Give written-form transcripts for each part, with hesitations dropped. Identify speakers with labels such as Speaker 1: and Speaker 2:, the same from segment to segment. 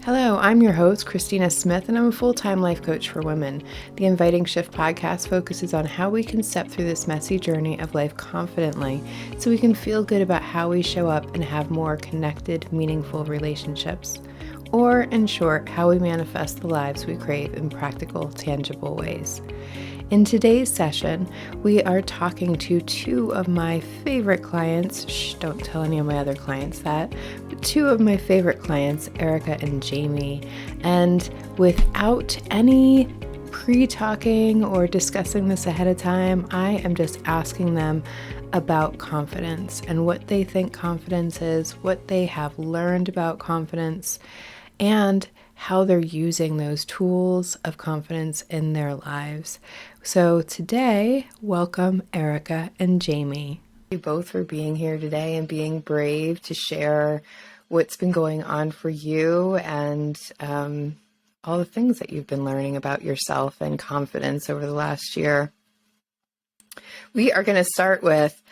Speaker 1: Hello, I'm your host, Christina Smith, and I'm a full-time life coach for women. The Inviting Shift podcast focuses on how we can step through this messy journey of life confidently so we can feel good about how we show up and have more connected, meaningful relationships. Or, in short, how we manifest the lives we crave in practical, tangible ways. In today's session, we are talking to two of my favorite clients. Shh, don't tell any of my other clients that. But two of my favorite clients, Erica and Jamie. And without any pre-talking or discussing this ahead of time, I am just asking them about confidence and what they think confidence is, what they have learned about confidence, and how they're using those tools of confidence in their lives. So today, welcome Erica and Jamie. You both for being here today and being brave to share what's been going on for you and all the things that you've been learning about yourself and confidence over the last year. We are going to start with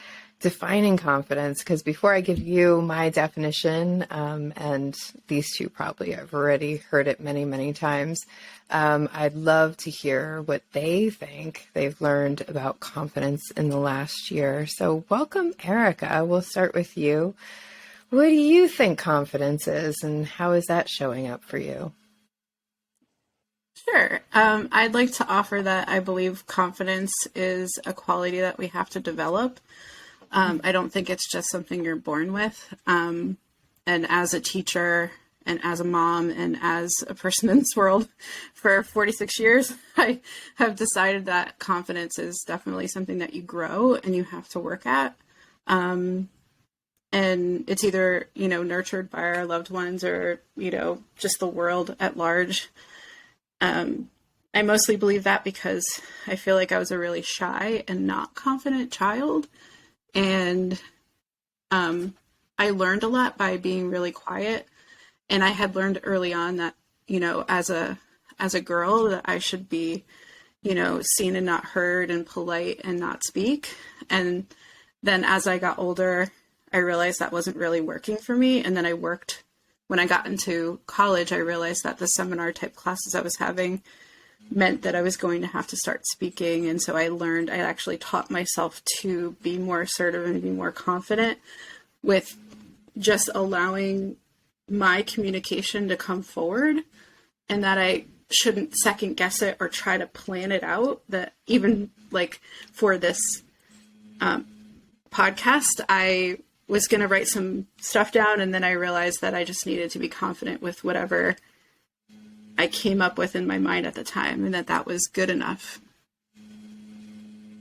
Speaker 1: defining confidence, because before I give you my definition, and these two probably have already heard it many, many times, I'd love to hear what they think they've learned about confidence in the last year. So welcome, Erica. We'll start with you. What do you think confidence is, and how is that showing up for you?
Speaker 2: Sure. I'd like to offer that I believe confidence is a quality that we have to develop. I don't think it's just something you're born with. And as a teacher and as a mom and as a person in this world for 46 years, I have decided that confidence is definitely something that you grow and you have to work at. And it's either, nurtured by our loved ones or, just the world at large. I mostly believe that because I feel like I was a really shy and not confident child. And I learned a lot by being really quiet. And I had learned early on that, as a girl, that I should be, seen and not heard and polite and not speak. And then as I got older, I realized that wasn't really working for me. And then when I got into college, I realized that the seminar type classes I was having meant that I was going to have to start speaking. And so I actually taught myself to be more assertive and be more confident with just allowing my communication to come forward, and that I shouldn't second guess it or try to plan it out. That even like for this podcast, I was going to write some stuff down, and then I realized that I just needed to be confident with whatever I came up with in my mind at the time, and that was good enough.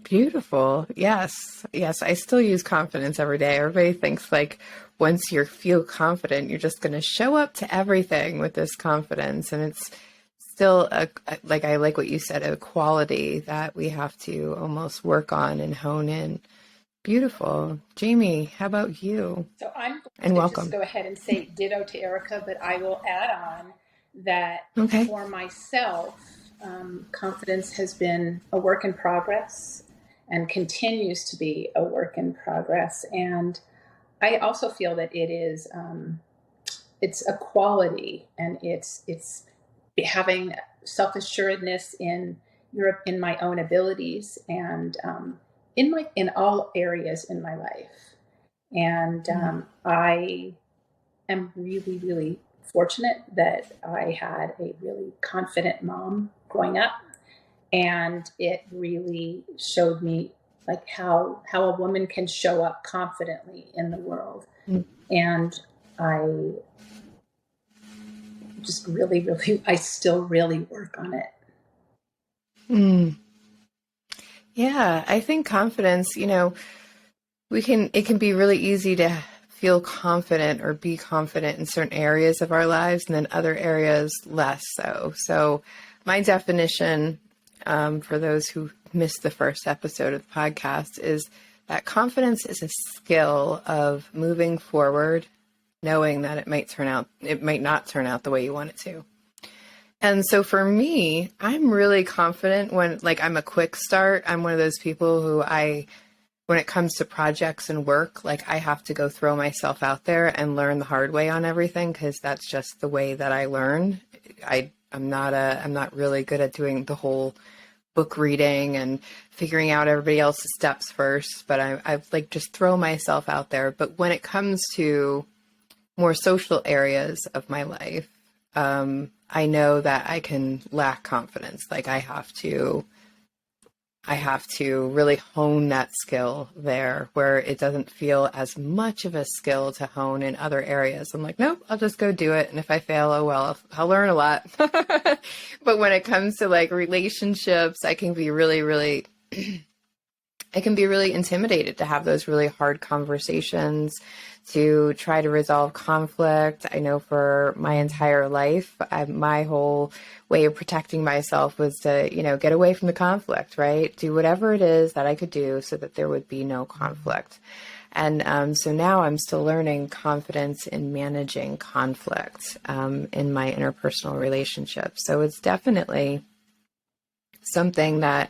Speaker 1: Beautiful. Yes. I still use confidence every day. Everybody thinks like once you feel confident, you're just going to show up to everything with this confidence. And it's still I like what you said, a quality that we have to almost work on and hone in. Beautiful. Jamie, how about you?
Speaker 3: So I'm
Speaker 1: and
Speaker 3: going to
Speaker 1: welcome.
Speaker 3: just go ahead and say ditto to Erica, but I will add on that for myself, confidence has been a work in progress and continues to be a work in progress. And I also feel that it is, it's a quality, and it's having self-assuredness in my own abilities and in all areas in my life. And I am really, really fortunate that I had a really confident mom growing up, and it really showed me like how a woman can show up confidently in the world. And I just really, I still really work on it.
Speaker 1: Yeah, I think confidence, it can be really easy to feel confident or be confident in certain areas of our lives, and then other areas less so. So my definition, for those who missed the first episode of the podcast, is that confidence is a skill of moving forward, knowing that it might not turn out the way you want it to. And so for me, I'm really confident when I'm a quick start. I'm one of those people who I when it comes to projects and work, like I have to go throw myself out there and learn the hard way on everything, because that's just the way that I learn. I'm not really good at doing the whole book reading and figuring out everybody else's steps first, but I like just throw myself out there. But when it comes to more social areas of my life, I know that I can lack confidence. Like I have to really hone that skill there, where it doesn't feel as much of a skill to hone in other areas. I'm like, nope, I'll just go do it. And if I fail, oh, well, I'll learn a lot. But when it comes to like relationships, I can be really intimidated to have those really hard conversations, to try to resolve conflict. I know for my entire life, my whole way of protecting myself was to, get away from the conflict, right? Do whatever it is that I could do so that there would be no conflict. And so now I'm still learning confidence in managing conflict in my interpersonal relationships. So it's definitely something that,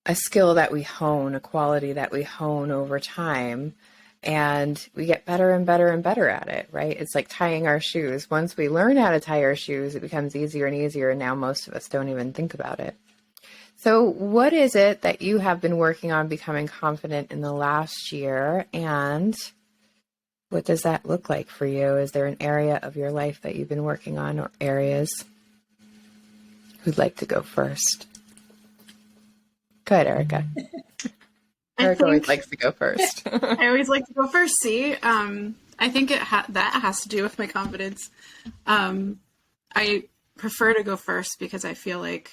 Speaker 1: a skill that we hone, a quality that we hone over time, and we get better and better and better at it, right? It's like tying our shoes. Once we learn how to tie our shoes, it becomes easier and easier, and now most of us don't even think about it. So what is it that you have been working on becoming confident in the last year, and what does that look like for you? Is there an area of your life that you've been working on, or areas? Who'd like to go first? Go ahead, Erica. Erica always likes to go first.
Speaker 2: I always like to go first. See, I think that has to do with my confidence. I prefer to go first because I feel like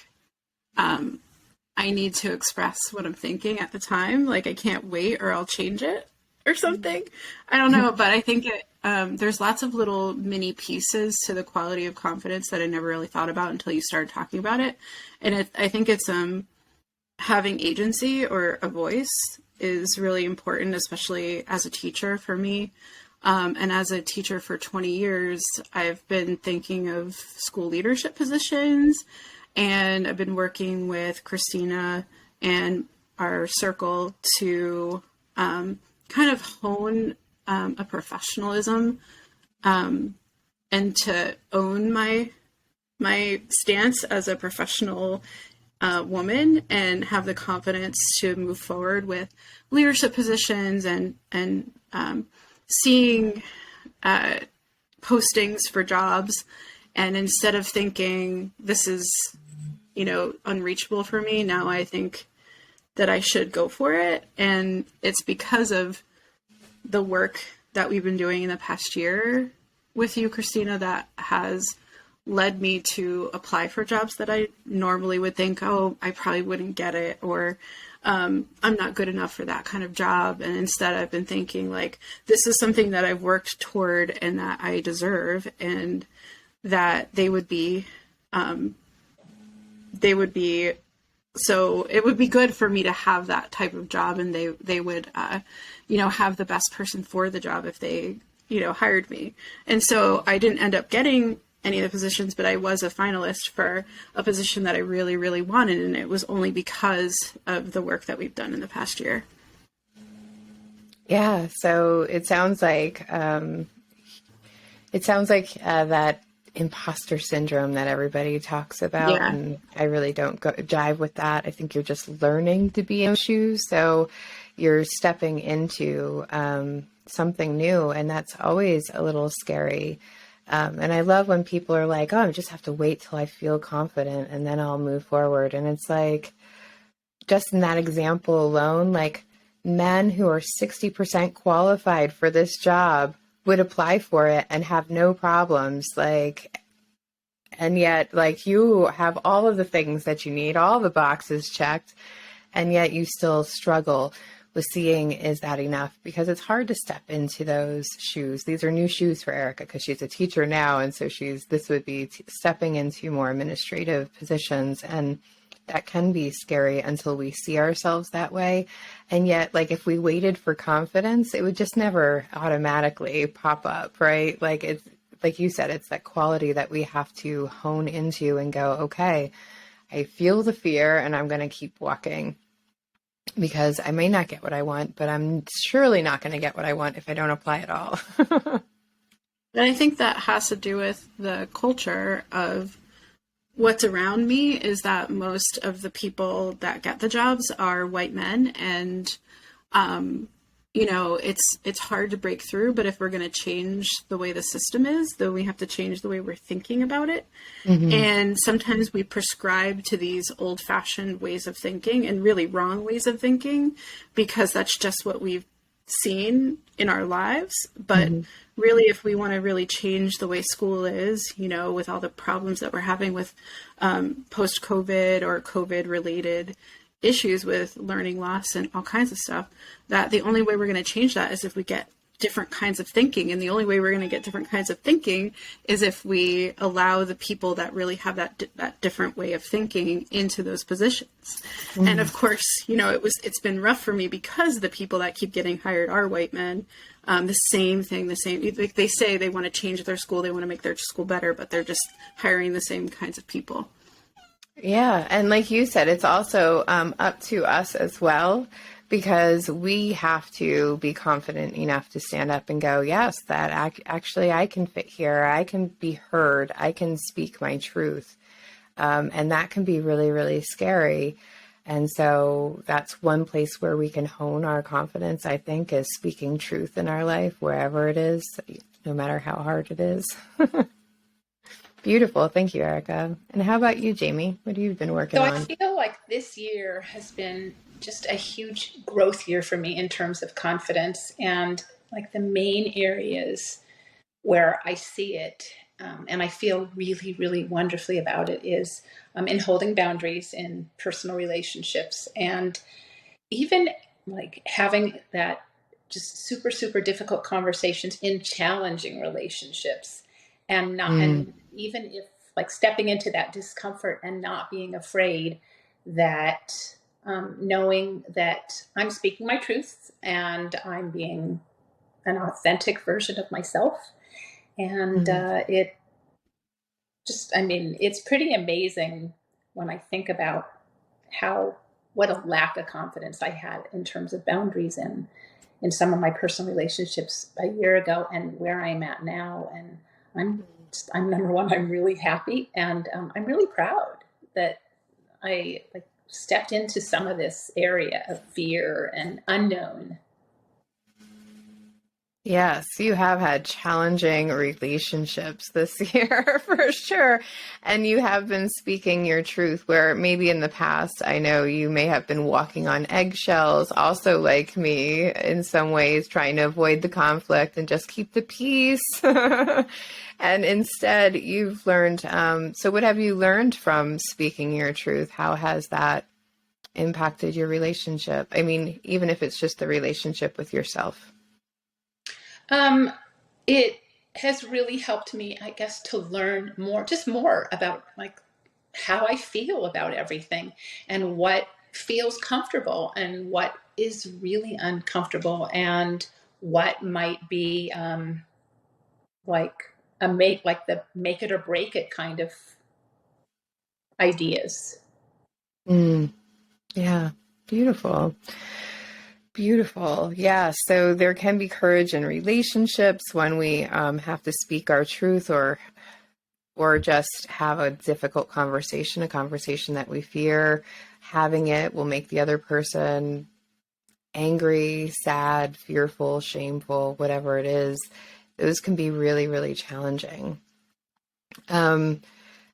Speaker 2: I need to express what I'm thinking at the time. Like I can't wait, or I'll change it or something. I don't know, but I think there's lots of little mini pieces to the quality of confidence that I never really thought about until you started talking about it. And I think it's having agency or a voice is really important, especially as a teacher for me. And as a teacher for 20 years, I've been thinking of school leadership positions, and I've been working with Christina and our circle to kind of hone a professionalism and to own my stance as a professional woman, and have the confidence to move forward with leadership positions and seeing postings for jobs. And instead of thinking this is, unreachable for me, now I think that I should go for it. And it's because of the work that we've been doing in the past year with you, Christina, that has led me to apply for jobs that I normally would think, oh, I probably wouldn't get it, or I'm not good enough for that kind of job. And instead I've been thinking like, this is something that I've worked toward and that I deserve, and that they would be, so it would be good for me to have that type of job, and they would, have the best person for the job if they, hired me. And so I didn't end up getting any of the positions, but I was a finalist for a position that I really, really wanted. And it was only because of the work that we've done in the past year.
Speaker 1: Yeah. So it sounds like that imposter syndrome that everybody talks about. Yeah. And I really don't jive with that. I think you're just learning to be in shoes. So you're stepping into something new, and that's always a little scary. And I love when people are like, oh, I just have to wait till I feel confident and then I'll move forward. And it's like, just in that example alone, like men who are 60% qualified for this job would apply for it and have no problems. Like, and yet like you have all of the things that you need, all the boxes checked, and yet you still struggle with seeing, is that enough? Because it's hard to step into those shoes. These are new shoes for Erica because she's a teacher now. And so this would be stepping into more administrative positions. And that can be scary until we see ourselves that way. And yet, like, if we waited for confidence, it would just never automatically pop up, right? Like, it's like you said, it's that quality that we have to hone into and go, okay, I feel the fear and I'm going to keep walking. because I may not get what I want, but I'm surely not going to get what I want if I don't apply at all.
Speaker 2: And I think that has to do with the culture of what's around me, is that most of the people that get the jobs are white men, and it's hard to break through. But if we're going to change the way the system is, then we have to change the way we're thinking about it. Mm-hmm. And sometimes we prescribe to these old-fashioned ways of thinking and really wrong ways of thinking because that's just what we've seen in our lives. But really, if we want to really change the way school is, with all the problems that we're having with post-COVID or COVID-related issues with learning loss and all kinds of stuff, that the only way we're going to change that is if we get different kinds of thinking. And the only way we're going to get different kinds of thinking is if we allow the people that really have that different way of thinking into those positions. And of course, it's been rough for me because the people that keep getting hired are white men. The same, like they say they want to change their school, they want to make their school better, but they're just hiring the same kinds of people.
Speaker 1: Yeah. And like you said, it's also up to us as well, because we have to be confident enough to stand up and go, yes, that actually I can fit here. I can be heard. I can speak my truth. And that can be really, really scary. And so that's one place where we can hone our confidence, I think, is speaking truth in our life, wherever it is, no matter how hard it is. Beautiful. Thank you, Erica. And how about you, Jamie? What have you been working on?
Speaker 3: So I feel like this year has been just a huge growth year for me in terms of confidence, and like the main areas where I see it and I feel really, really wonderfully about it is in holding boundaries in personal relationships, and even like having that just super, super difficult conversations in challenging relationships, and not, and even if like stepping into that discomfort and not being afraid that knowing that I'm speaking my truth and I'm being an authentic version of myself. And it just, I mean, it's pretty amazing when I think about what a lack of confidence I had in terms of boundaries and in some of my personal relationships a year ago and where I'm at now. And I'm number one, I'm really happy. And I'm really proud that I stepped into some of this area of fear and unknown.
Speaker 1: Yes, you have had challenging relationships this year for sure. And you have been speaking your truth, where maybe in the past, I know you may have been walking on eggshells, also like me in some ways, trying to avoid the conflict and just keep the peace. And instead you've learned, so what have you learned from speaking your truth? How has that impacted your relationship? I mean, even if it's just the relationship with yourself.
Speaker 3: It has really helped me, I guess, to learn more about like how I feel about everything and what feels comfortable and what is really uncomfortable and what might be like the make it or break it kind of ideas.
Speaker 1: Yeah, beautiful. Beautiful. Yeah. So there can be courage in relationships when we have to speak our truth or just have a difficult conversation, a conversation that we fear. Having it will make the other person angry, sad, fearful, shameful, whatever it is. Those can be really, really challenging.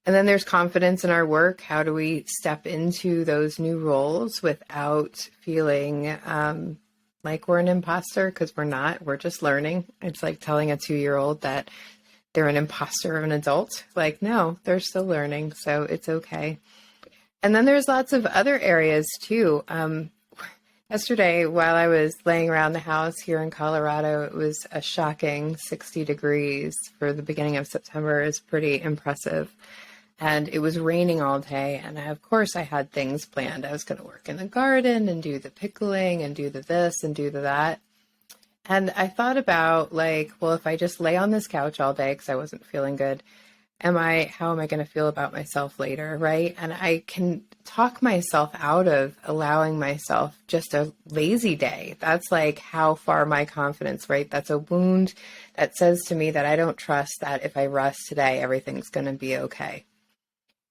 Speaker 1: And then there's confidence in our work. How do we step into those new roles without feeling like we're an imposter? Because we're not. We're just learning. It's like telling a 2-year-old that they're an imposter of an adult. Like, no, they're still learning. So it's okay. And then there's lots of other areas too. Yesterday, while I was laying around the house here in Colorado, it was a shocking 60 degrees for the beginning of September. It's pretty impressive. And it was raining all day. And of course I had things planned. I was going to work in the garden and do the pickling and do the this and do the that. And I thought about like, well, if I just lay on this couch all day because I wasn't feeling good, how am I going to feel about myself later, right? And I can talk myself out of allowing myself just a lazy day. That's like how far my confidence, right? That's a wound that says to me that I don't trust that if I rest today, everything's going to be okay.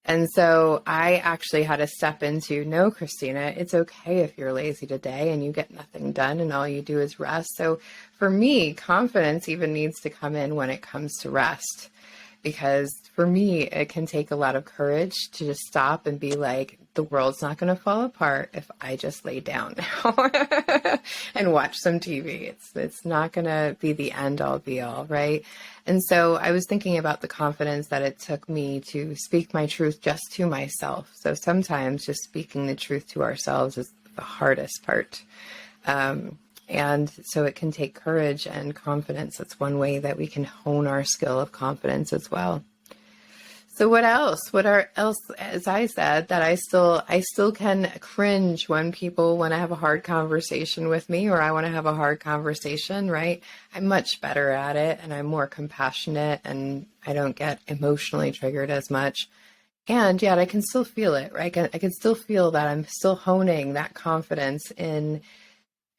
Speaker 1: And so I actually had to step into, no, Christina, it's okay if you're lazy today and you get nothing done and all you do is rest. So for me, confidence even needs to come in when it comes to rest. Because for me, it can take a lot of courage to just stop and be like, the world's not going to fall apart if I just lay down now and watch some TV. It's not going to be the end all be all, right? And so I was thinking about the confidence that it took me to speak my truth just to myself. So sometimes just speaking the truth to ourselves is the hardest part. And so it can take courage and confidence. That's one way that we can hone our skill of confidence as well. So what else? As I said, that I still can cringe when people want to have a hard conversation with me, or I want to have a hard conversation, right? I'm much better at it, and I'm more compassionate, and I don't get emotionally triggered as much. And yet I can still feel it, right? I can still feel that I'm still honing that confidence in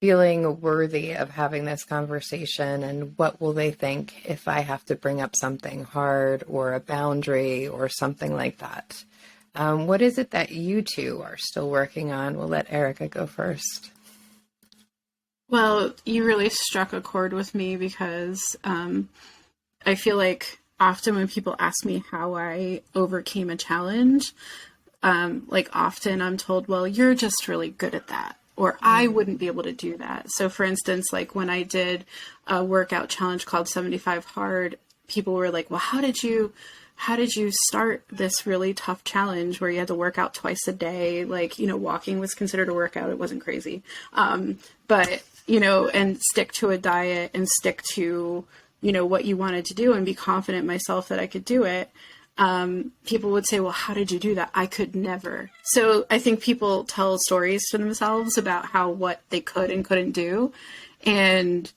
Speaker 1: feeling worthy of having this conversation, and what will they think if I have to bring up something hard or a boundary or something like that. What is it that you two are still working on? We'll let Erica go first.
Speaker 2: Well, you really struck a chord with me because I feel like often when people ask me how I overcame a challenge, often I'm told, well, you're just really good at that. Or I wouldn't be able to do that. So for instance, like when I did a workout challenge called 75 Hard, people were like, well, how did you start this really tough challenge where you had to work out twice a day? Like, walking was considered a workout. It wasn't crazy. But, and stick to a diet and stick to, what you wanted to do and be confident myself that I could do it. People would say, well, how did you do that? I could never. So I think people tell stories to themselves about what they could and couldn't do. And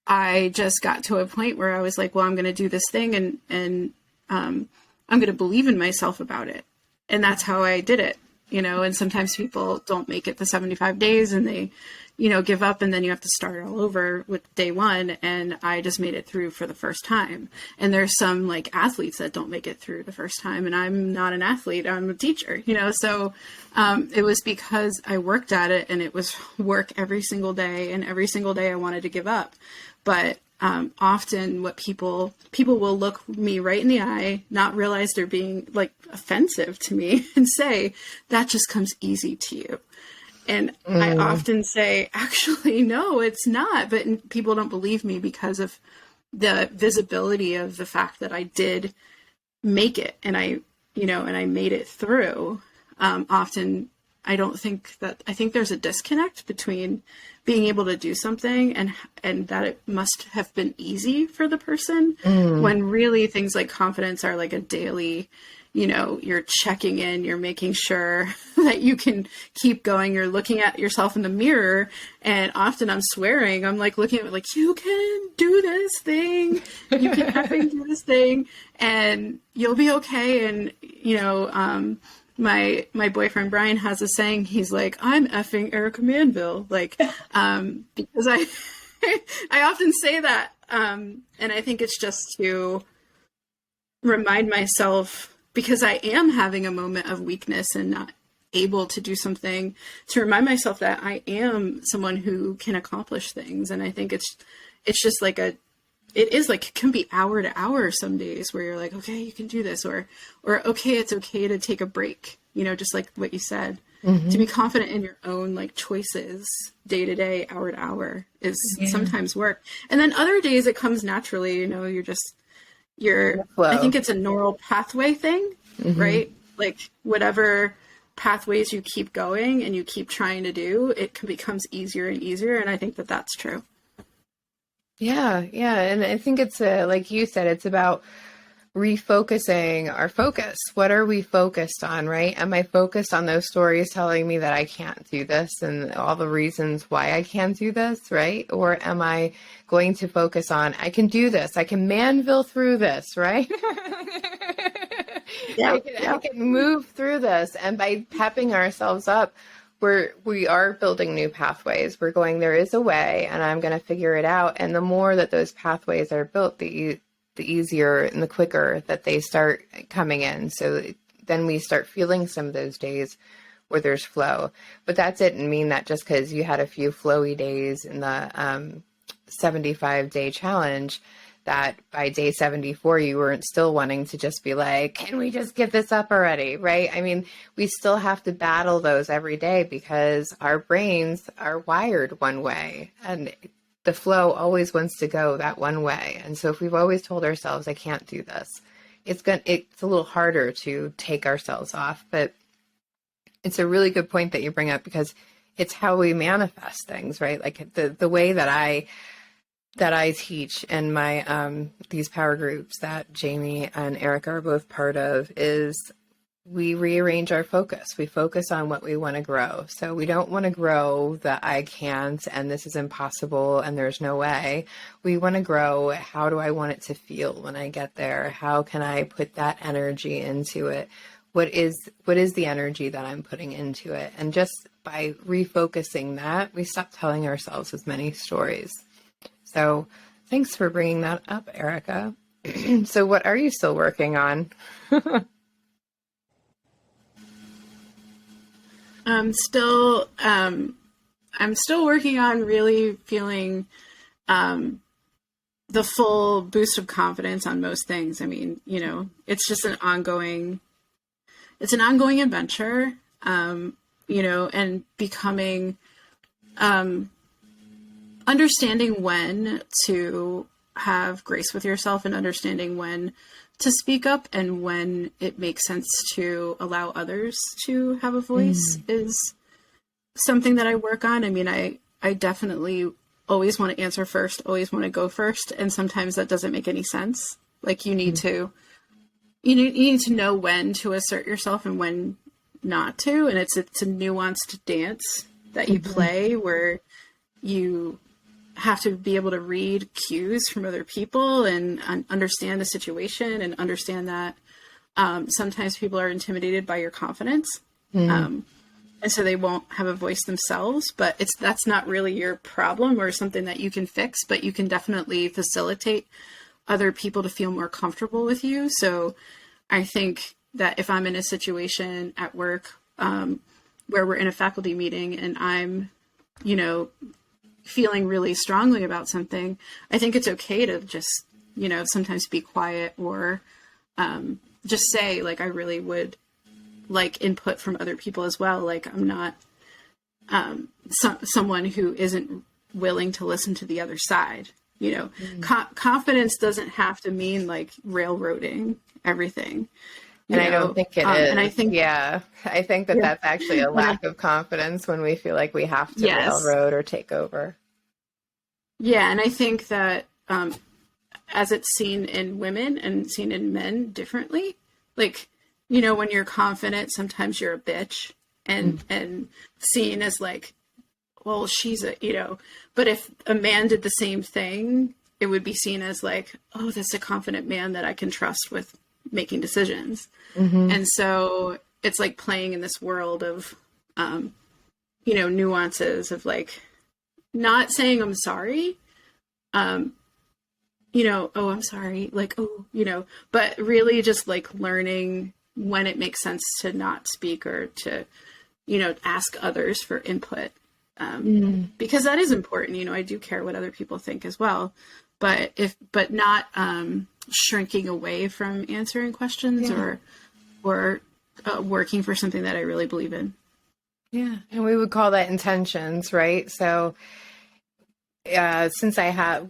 Speaker 2: I just got to a point where I was like, well, I'm going to do this thing and I'm going to believe in myself about it. And that's how I did it, and sometimes people don't make it the 75 days and they, give up, and then you have to start all over with day one. And I just made it through for the first time. And there's some athletes that don't make it through the first time. And I'm not an athlete, I'm a teacher, so it was because I worked at it, and it was work every single day. And every single day I wanted to give up. But often what people will look me right in the eye, not realize they're being offensive to me, and say, that just comes easy to you. And I often say, actually, no, it's not. But people don't believe me because of the visibility of the fact that I did make it, and I made it through. Often I think there's a disconnect between being able to do something and that it must have been easy for the person, when really things like confidence are like a daily, you're checking in, you're making sure that you can keep going. You're looking at yourself in the mirror, and often I'm swearing. I'm looking at it you can do this thing. You can effing do this thing, and you'll be okay. And, my boyfriend Brian has a saying. He's like, I'm effing Erica Manville, because I I often say that, and I think it's just to remind myself, because I am having a moment of weakness and not able to do something, to remind myself that I am someone who can accomplish things. And I think it's just it can be hour to hour some days where you're like, okay, you can do this, or okay, it's okay to take a break, just like what you said, to be confident in your own choices day to day, hour to hour is sometimes work. And then other days it comes naturally, I think it's a neural pathway thing, right? Whatever pathways you keep going and you keep trying to do, it becomes easier and easier. And I think that that's true.
Speaker 1: Yeah. And I think it's like you said, it's about refocusing our focus. What are we focused on, right? Am I focused on those stories telling me that I can't do this and all the reasons why I can't do this, right? Or am I going to focus on, I can do this, I can Manville through this, right? I can move through this. And by pepping ourselves up, we are building new pathways. We're going, there is a way, and I'm going to figure it out. And the more that those pathways are built, the easier and the quicker that they start coming in. So then we start feeling some of those days where there's flow. But that didn't mean that just because you had a few flowy days in the 75-day challenge, that by day 74, you weren't still wanting to just be like, can we just give this up already? Right? I mean, we still have to battle those every day because our brains are wired one way, and the flow always wants to go that one way. And so if we've always told ourselves, I can't do this, it's a little harder to take ourselves off. But it's a really good point that you bring up, because it's how we manifest things, right? Like the way that I teach in my these power groups that Jamie and Erica are both part of is we rearrange our focus. We focus on what we want to grow. So we don't want to grow the I can't and this is impossible and there's no way. We want to grow, how do I want it to feel when I get there? How can I put that energy into it? What is the energy that I'm putting into it? And just by refocusing that, we stop telling ourselves as many stories. So thanks for bringing that up, Erica. So what are you still working on?
Speaker 2: I'm still working on really feeling the full boost of confidence on most things. I mean, it's just an ongoing adventure, and becoming, understanding when to have grace with yourself and understanding when to speak up and when it makes sense to allow others to have a voice is something that I work on. I mean, I definitely always want to answer first, always want to go first. And sometimes that doesn't make any sense. Like you need to know when to assert yourself and when not to. And it's a nuanced dance that you play where you have to be able to read cues from other people and understand the situation and understand that sometimes people are intimidated by your confidence. And so they won't have a voice themselves, but that's not really your problem or something that you can fix, but you can definitely facilitate other people to feel more comfortable with you. So I think that if I'm in a situation at work where we're in a faculty meeting and I'm, feeling really strongly about something, I think it's okay to just, sometimes be quiet or just say, like, I really would like input from other people as well. Like, I'm not someone who isn't willing to listen to the other side. Confidence doesn't have to mean like railroading everything.
Speaker 1: And I don't think it is.
Speaker 2: And I think,
Speaker 1: I think that's actually a lack of confidence when we feel like we have to railroad or take over.
Speaker 2: Yeah. And I think that as it's seen in women and seen in men differently, like, when you're confident, sometimes you're a bitch and seen as like, well, she's but if a man did the same thing, it would be seen as like, oh, that's a confident man that I can trust with making decisions. And so it's like playing in this world of, nuances of like not saying I'm sorry, oh, I'm sorry, like, oh, but really just like learning when it makes sense to not speak or to, ask others for input. Because that is important. I do care what other people think as well, but not shrinking away from answering questions or working for something that I really believe in.
Speaker 1: Yeah. And we would call that intentions, right? So since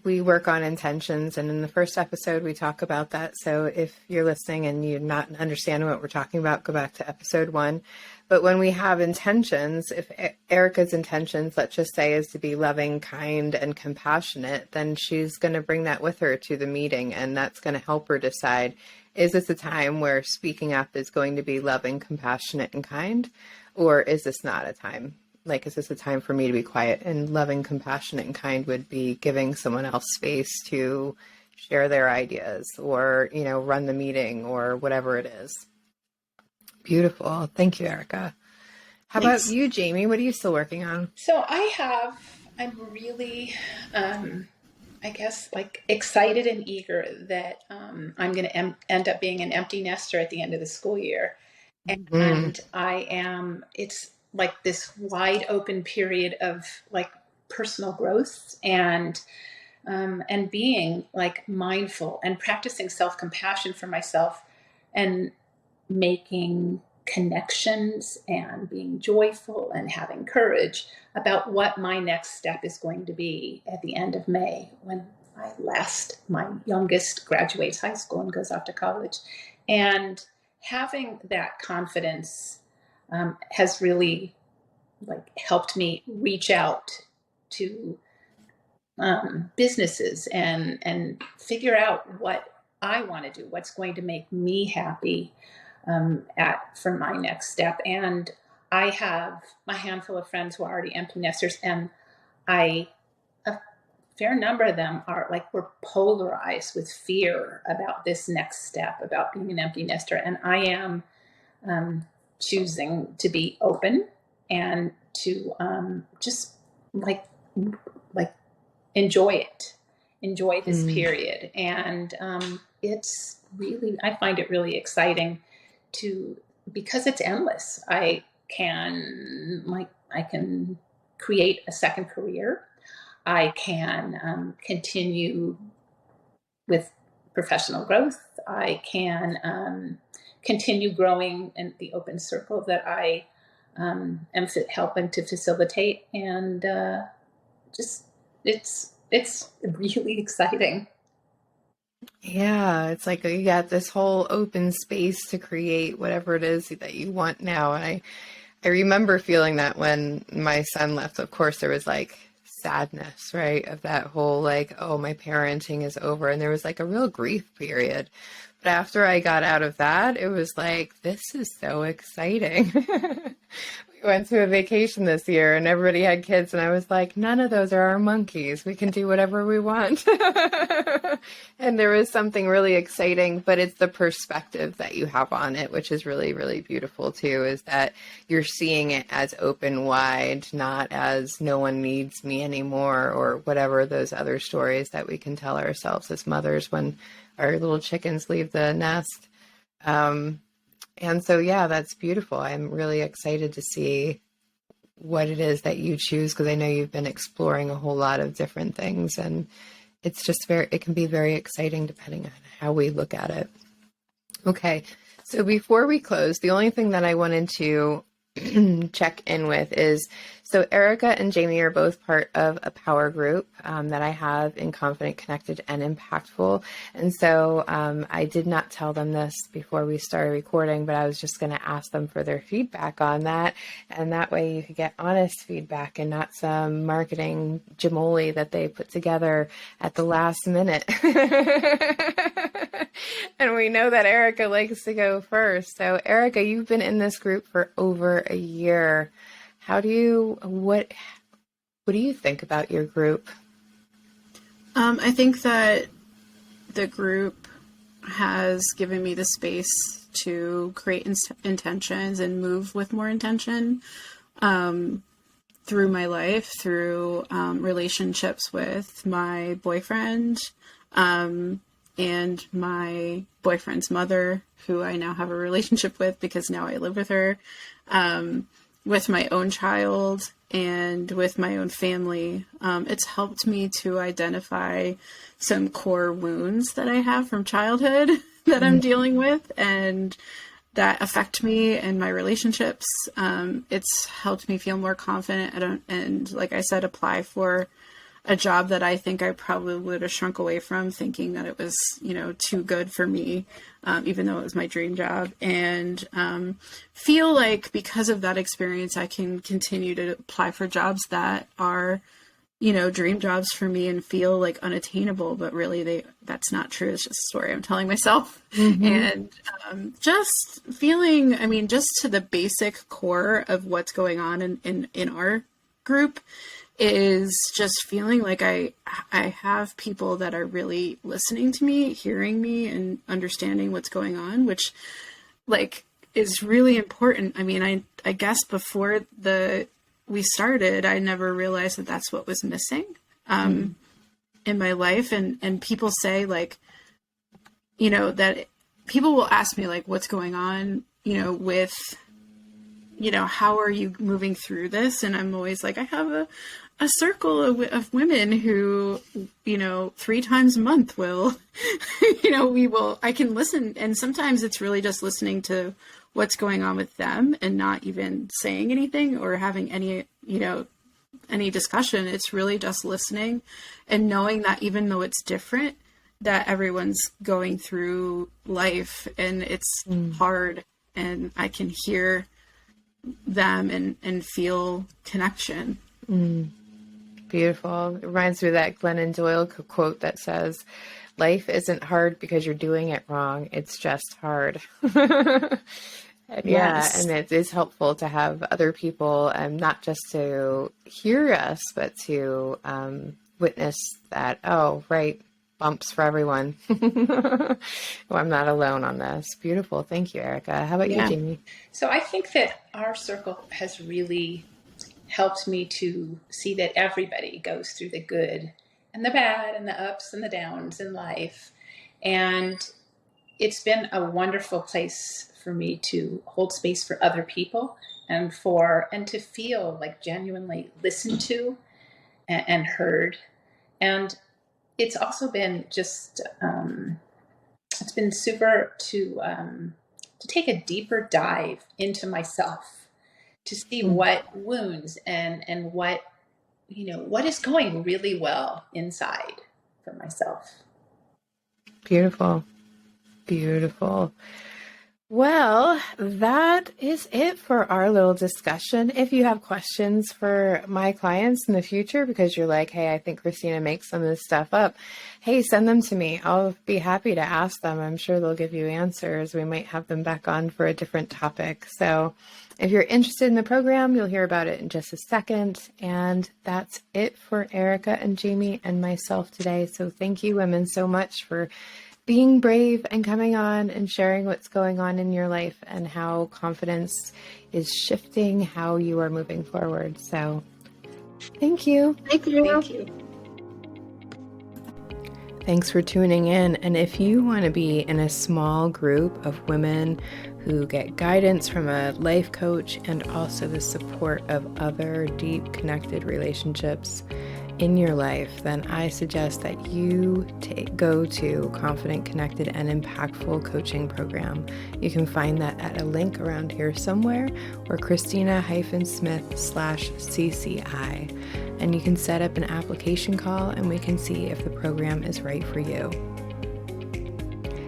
Speaker 1: we work on intentions, and in the first episode we talk about that. So if you're listening and you're not understanding what we're talking about, go back to episode 1. But when we have intentions, if Erica's intentions, let's just say, is to be loving, kind, and compassionate, then she's going to bring that with her to the meeting. And that's going to help her decide, is this a time where speaking up is going to be loving, compassionate, and kind? Or is this not a time? Like, is this a time for me to be quiet? And loving, compassionate, and kind would be giving someone else space to share their ideas or, run the meeting or whatever it is. Beautiful. Thank you, Erica. How
Speaker 3: Thanks.
Speaker 1: about you, Jamie? What are you still working on?
Speaker 3: So I'm really, I guess, like excited and eager that I'm going to end up being an empty nester at the end of the school year. And it's like this wide open period of like personal growth and being like mindful and practicing self-compassion for myself and making connections and being joyful and having courage about what my next step is going to be at the end of May when my youngest graduates high school and goes off to college. And having that confidence has really like helped me reach out to businesses and figure out what I want to do, what's going to make me happy for my next step. And I have a handful of friends who are already empty nesters, and a fair number of them we're polarized with fear about this next step, about being an empty nester. And I am choosing to be open and to just like enjoy this period. And I find it really exciting because it's endless. I can create a second career. I can continue with professional growth. I can continue growing in the open circle that I am helping to facilitate. And it's really exciting.
Speaker 1: Yeah, it's like you got this whole open space to create whatever it is that you want now. And I remember feeling that when my son left. Of course, there was like sadness, right? Of that whole like, oh, my parenting is over. And there was like a real grief period. But after I got out of that, it was like, this is so exciting. We went to a vacation this year and everybody had kids. And I was like, none of those are our monkeys. We can do whatever we want. And there was something really exciting, but it's the perspective that you have on it, which is really, really beautiful too, is that you're seeing it as open wide, not as no one needs me anymore, or whatever those other stories that we can tell ourselves as mothers when our little chickens leave the nest. And so, yeah, that's beautiful. I'm really excited to see what it is that you choose, because I know you've been exploring a whole lot of different things, and it's just it can be very exciting depending on how we look at it. Okay. So before we close, the only thing that I wanted to check in with is, so Erica and Jamie are both part of a power group that I have in Confident, Connected, and Impactful. And so I did not tell them this before we started recording, but I was just going to ask them for their feedback on that. And that way you could get honest feedback and not some marketing jamoli that they put together at the last minute. And we know that Erica likes to go first. So Erica, you've been in this group for over a year. What do you think about your group?
Speaker 2: I think that the group has given me the space to create intentions and move with more intention through my life, through relationships with my boyfriend and my boyfriend's mother, who I now have a relationship with because now I live with her, with my own child and with my own family. It's helped me to identify some core wounds that I have from childhood that I'm dealing with and that affect me and my relationships. It's helped me feel more confident and like I said, apply for a job that I think I probably would have shrunk away from, thinking that it was, too good for me, even though it was my dream job. And feel like because of that experience, I can continue to apply for jobs that are, dream jobs for me and feel like unattainable, but really that's not true. It's just a story I'm telling myself. Mm-hmm. And just feeling, just to the basic core of what's going on in our group, is just feeling like I have people that are really listening to me, hearing me, and understanding what's going on, which, like, is really important. I mean, I guess before we started, I never realized that that's what was missing in my life. And people say, like, you know, that people will ask me, like, what's going on, you know, with, you know, how are you moving through this? And I'm always like, I have a circle of women who, you know, 3 times a month will, you know, I can listen. And sometimes it's really just listening to what's going on with them and not even saying anything or having any, you know, any discussion. It's really just listening and knowing that even though it's different, that everyone's going through life and it's hard, and I can hear them and feel connection.
Speaker 1: Beautiful. It reminds me of that Glennon Doyle quote that says, life isn't hard because you're doing it wrong. It's just hard. And
Speaker 2: Yes.
Speaker 1: and it is helpful to have other people, not just to hear us, but to witness that, oh, right, bumps for everyone. Well, I'm not alone on this. Beautiful. Thank you, Erica. How about you, Jamie?
Speaker 3: So I think that our circle has really helped me to see that everybody goes through the good and the bad and the ups and the downs in life. And it's been a wonderful place for me to hold space for other people and to feel like genuinely listened to and heard. And it's also been just it's been super to take a deeper dive into myself, to see what wounds and what, you know, what is going really well inside for myself.
Speaker 1: Beautiful. Beautiful. Well, that is it for our little discussion. If you have questions for my clients in the future, because you're like, hey, I think Christina makes some of this stuff up, hey, send them to me. I'll be happy to ask them. I'm sure they'll give you answers. We might have them back on for a different topic. So if you're interested in the program, you'll hear about it in just a second. And that's it for Erica and Jamie and myself today. So thank you, women, so much for being brave and coming on and sharing what's going on in your life and how confidence is shifting how you are moving forward. So thank you.
Speaker 2: Thank you.
Speaker 3: Thank you.
Speaker 1: Thanks for tuning in. And if you want to be in a small group of women who get guidance from a life coach and also the support of other deep connected relationships in your life, then I suggest that you go to Confident, Connected, and Impactful Coaching Program. You can find that at a link around here somewhere, or Christina-Smith/CCI. And you can set up an application call and we can see if the program is right for you.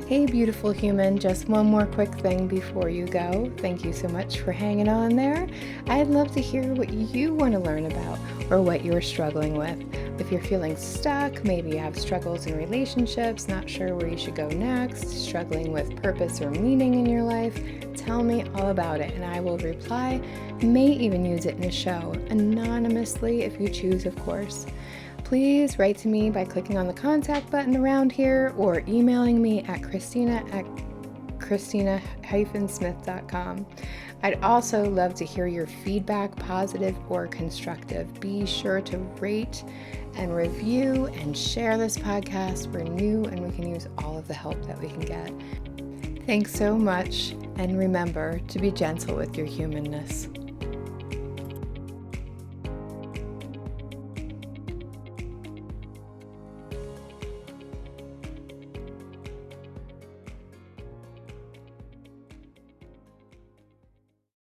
Speaker 1: Hey, beautiful human, just one more quick thing before you go. Thank you so much for hanging on there. I'd love to hear what you want to learn about or what you're struggling with. If you're feeling stuck, maybe you have struggles in relationships, not sure where you should go next, struggling with purpose or meaning in your life, tell me all about it and I will reply, may even use it in a show, anonymously if you choose, of course. Please write to me by clicking on the contact button around here or emailing me at christina@christina-smith.com. I'd also love to hear your feedback, positive or constructive. Be sure to rate and review and share this podcast. We're new and we can use all of the help that we can get. Thanks so much, and remember to be gentle with your humanness.